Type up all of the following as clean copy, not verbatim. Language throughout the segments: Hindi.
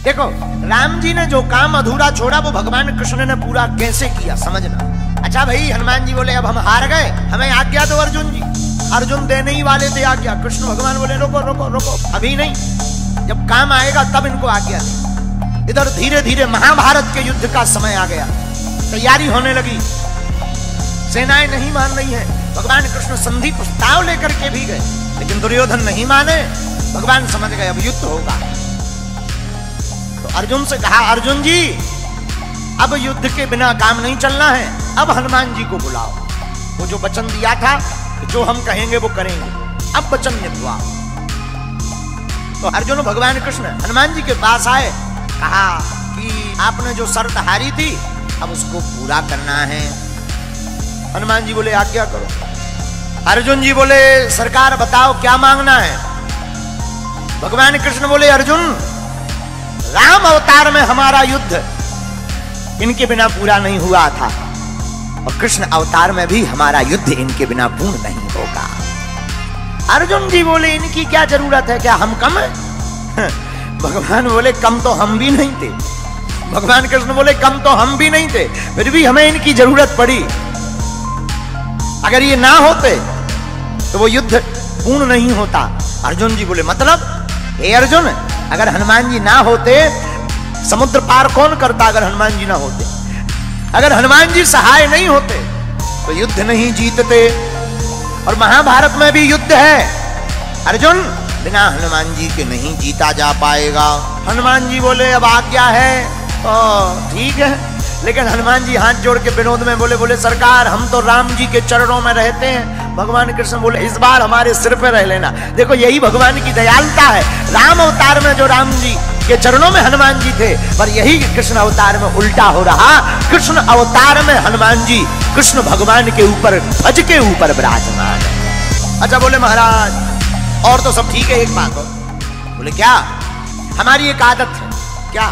देखो राम जी ने जो काम अधूरा छोड़ा वो भगवान कृष्ण ने पूरा कैसे किया समझना। अच्छा भाई, हनुमान जी बोले अब हम हार गए, हमें आज्ञा दो अर्जुन जी। अर्जुन देने ही वाले थे आज्ञा, कृष्ण भगवान बोले रोको रोको रोको, अभी नहीं, जब काम आएगा तब इनको आज्ञा दे। इधर धीरे धीरे महाभारत के युद्ध का समय आ गया, तैयारी होने लगी, सेनाएं नहीं मान रही हैं। भगवान कृष्ण संधि प्रस्ताव लेकर के भी गए, लेकिन दुर्योधन नहीं माने। भगवान समझ गए अब युद्ध होगा, तो अर्जुन से कहा अर्जुन जी अब युद्ध के बिना काम नहीं चलना है, अब हनुमान जी को बुलाओ। वो जो वचन दिया था जो हम कहेंगे वो करेंगे, अब वचन निभवाओ। तो अर्जुन भगवान कृष्ण हनुमान जी के पास आए, कहा कि आपने जो शर्त हारी थी अब उसको पूरा करना है। हनुमान जी बोले आज्ञा करो। अर्जुन जी बोले सरकार बताओ क्या मांगना है। भगवान कृष्ण बोले अर्जुन राम अवतार में हमारा युद्ध इनके बिना पूरा नहीं हुआ था, और कृष्ण अवतार में भी हमारा युद्ध इनके बिना पूर्ण नहीं होगा। अर्जुन जी बोले इनकी क्या जरूरत है, क्या हम कम हैं? भगवान बोले कम तो हम भी नहीं थे। भगवान कृष्ण बोले कम तो हम भी नहीं थे, फिर भी हमें इनकी जरूरत पड़ी। अगर ये ना होते तो वो युद्ध पूर्ण नहीं होता। अर्जुन जी बोले मतलब हे अर्जुन, अगर हनुमान जी ना होते समुद्र पार कौन करता? अगर हनुमान जी ना होते, अगर हनुमान जी सहाय नहीं होते तो युद्ध नहीं जीतते। और महाभारत में भी युद्ध है अर्जुन, बिना हनुमान जी के नहीं जीता जा पाएगा। हनुमान जी बोले अब आज्ञा है, ठीक है, लेकिन हनुमान जी हाथ जोड़ के विनोद में बोले सरकार हम तो राम जी के चरणों में रहते हैं। भगवान कृष्ण बोले इस बार हमारे सिर पे रह लेना। देखो यही भगवान की दयालुता है। राम अवतार में जो राम जी के चरणों में हनुमान जी थे, पर यही कृष्ण अवतार में उल्टा हो रहा। कृष्ण अवतार में हनुमान जी कृष्ण भगवान के ऊपर ध्वज के ऊपर विराजमान है। अच्छा बोले महाराज और तो सब ठीक है, एक बात हो। बोले क्या? हमारी एक आदत है। क्या?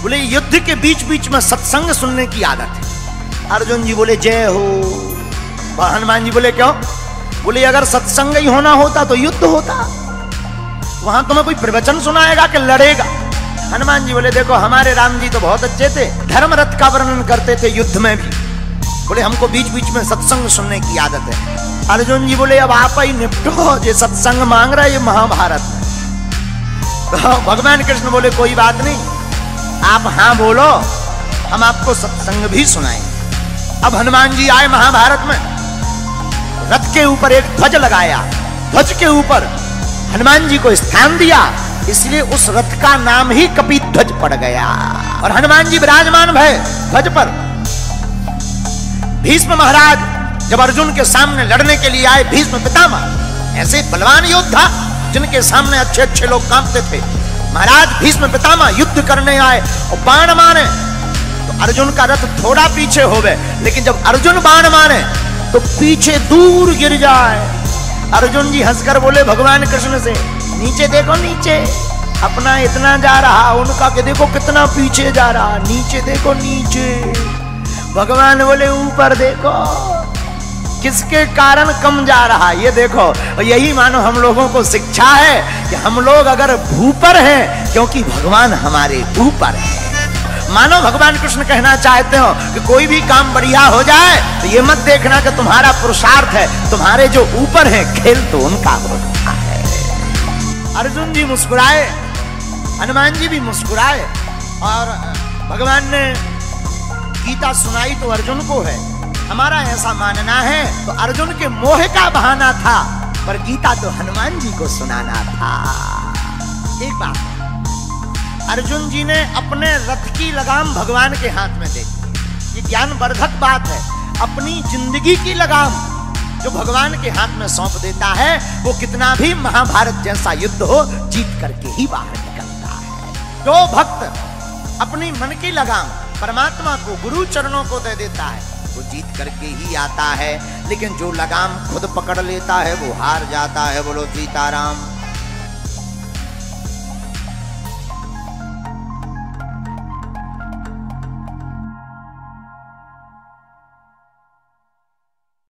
बोले युद्ध के बीच बीच में सत्संग सुनने की आदत है। अर्जुन जी बोले जय हो। हनुमान जी बोले क्यों? बोले अगर सत्संग ही होना होता तो युद्ध होता, वहां तुम्हें कोई प्रवचन सुनाएगा कि लड़ेगा? हनुमान जी बोले देखो हमारे राम जी तो बहुत अच्छे थे, धर्म रथ का वर्णन करते थे युद्ध में भी। बोले हमको बीच बीच में सत्संग सुनने की आदत है। अर्जुन जी बोले अब आप ही निपटो, ये सत्संग मांग रहा है ये महाभारत में। तो भगवान कृष्ण बोले कोई बात नहीं, आप हाँ बोलो, हम आपको सत्संग भी सुनाएंगे। अब हनुमान जी आए महाभारत में, रथ के ऊपर एक ध्वज लगाया, ध्वज के ऊपर हनुमान जी को स्थान दिया, इसलिए उस रथ का नाम ही कपिध्वज पड़ गया। और हनुमान जी विराजमान भय ध्वज पर। भीष्म महाराज जब अर्जुन के सामने लड़ने के लिए आए, भीष्म पितामह ऐसे बलवान योद्धा जिनके सामने अच्छे अच्छे लोग कांपते थे, महाराज भीष्म पितामह युद्ध करने आए और बाण मारे तो अर्जुन का रथ थोड़ा पीछे हो गए, लेकिन जब अर्जुन बाण मारे तो पीछे दूर गिर जाए। अर्जुन जी हंसकर बोले भगवान कृष्ण से नीचे देखो, नीचे अपना इतना जा रहा, उनका के देखो कितना पीछे जा रहा, नीचे देखो नीचे। भगवान बोले ऊपर देखो किसके कारण कम जा रहा, ये देखो। और यही मानो हम लोगों को शिक्षा है कि हम लोग अगर भूपर हैं क्योंकि भगवान हमारे ऊपर है। मानो भगवान कृष्ण कहना चाहते हो कि कोई भी काम बढ़िया हो जाए तो ये मत देखना कि तुम्हारा पुरुषार्थ है, तुम्हारे जो ऊपर है खेल तो उनका होता है। अर्जुन जी मुस्कुराए, हनुमान जी भी मुस्कुराए, और भगवान ने गीता सुनाई तो अर्जुन को है। हमारा ऐसा मानना है तो अर्जुन के मोह का बहाना था, पर गीता तो हनुमान जी को सुनाना था। एक बात, अर्जुन जी ने अपने रथ की लगाम भगवान के हाथ में दे दी। ये ज्ञानवर्धक बात है। अपनी जिंदगी की लगाम जो भगवान के हाथ में सौंप देता है, वो कितना भी महाभारत जैसा युद्ध हो जीत करके ही बाहर निकलता है। जो भक्त अपनी मन की लगाम परमात्मा को, गुरु चरणों को दे देता है, वो जीत करके ही आता है। लेकिन जो लगाम खुद पकड़ लेता है वो हार जाता है। बोलो सीताराम।